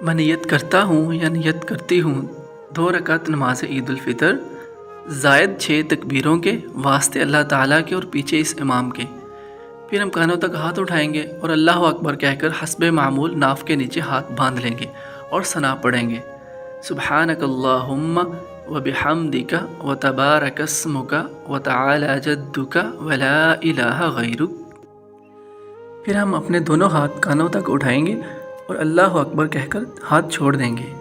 میں نیت کرتا ہوں یا نیت کرتی ہوں 2 رکعت نماز عید الفطر زائد 6 تکبیروں کے واسطے اللہ تعالیٰ کے اور پیچھے اس امام کے۔ پھر ہم کانوں تک ہاتھ اٹھائیں گے اور اللہ اکبر کہہ کر حسب معمول ناف کے نیچے ہاتھ باندھ لیں گے اور ثنا پڑھیں گے، سبحانک اللہم وبحمدک وتبارک اسمک وتعالی جدک ولا الہ غیرک۔ پھر ہم اپنے دونوں ہاتھ کانوں تک اٹھائیں گے اور اللہ اکبر کہہ کر ہاتھ چھوڑ دیں گے۔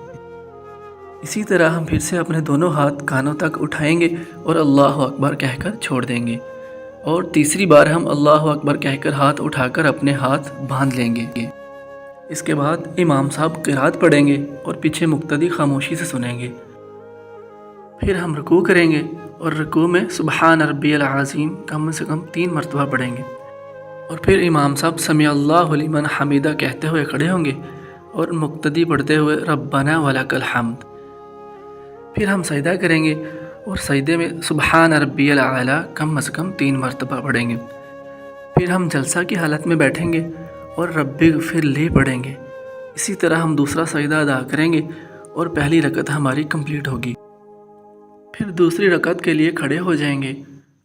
اسی طرح ہم پھر سے اپنے دونوں ہاتھ کانوں تک اٹھائیں گے اور اللہ اکبر کہہ کر چھوڑ دیں گے، اور تیسری بار ہم اللہ اکبر کہہ کر ہاتھ اٹھا کر اپنے ہاتھ باندھ لیں گے۔ اس کے بعد امام صاحب قرات پڑھیں گے اور پیچھے مقتدی خاموشی سے سنیں گے۔ پھر ہم رکوع کریں گے اور رکوع میں سبحان ربی العظیم کم سے کم 3 مرتبہ پڑھیں گے، اور پھر امام صاحب سمیع اللہ لمن حمیدہ کہتے ہوئے کھڑے ہوں گے اور مقتدی پڑھتے ہوئے ربنا ولک الحمد۔ پھر ہم سجدہ کریں گے اور سجدے میں سبحان ربی الاعلیٰ کم از کم 3 مرتبہ پڑھیں گے۔ پھر ہم جلسہ کی حالت میں بیٹھیں گے اور رب اغفر لی پڑھیں گے۔ اسی طرح ہم دوسرا سجدہ ادا کریں گے اور پہلی رکعت ہماری کمپلیٹ ہوگی۔ پھر دوسری رکعت کے لیے کھڑے ہو جائیں گے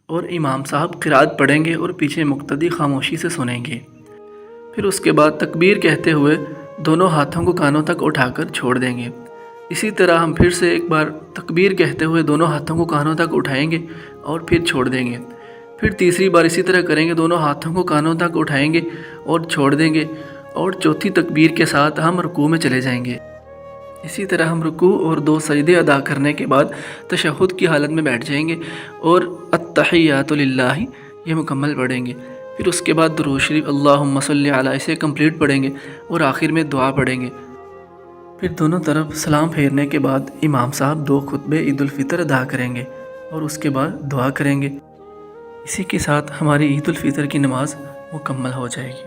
اور امام صاحب قرات پڑھیں گے اور پیچھے مقتدی خاموشی سے سنیں گے۔ پھر اس کے بعد تکبیر کہتے ہوئے دونوں ہاتھوں کو کانوں تک اٹھا کر چھوڑ دیں گے۔ اسی طرح ہم پھر سے ایک بار تکبیر کہتے ہوئے دونوں ہاتھوں کو کانوں تک اٹھائیں گے اور پھر چھوڑ دیں گے۔ پھر تیسری بار اسی طرح کریں گے، دونوں ہاتھوں کو کانوں تک اٹھائیں گے اور چھوڑ دیں گے، اور چوتھی تکبیر کے ساتھ ہم رکوع میں چلے جائیں گے۔ اسی طرح ہم رکوع اور 2 سجدے ادا کرنے کے بعد تشہد کی حالت میں بیٹھ جائیں گے اور التحیات للہ یہ مکمل پڑھیں گے۔ پھر اس کے بعد درود شریف اللہم صلی علی اسے کمپلیٹ پڑھیں گے اور آخر میں دعا پڑھیں گے۔ پھر دونوں طرف سلام پھیرنے کے بعد امام صاحب 2 خطبے عید الفطر ادا کریں گے اور اس کے بعد دعا کریں گے۔ اسی کے ساتھ ہماری عید الفطر کی نماز مکمل ہو جائے گی۔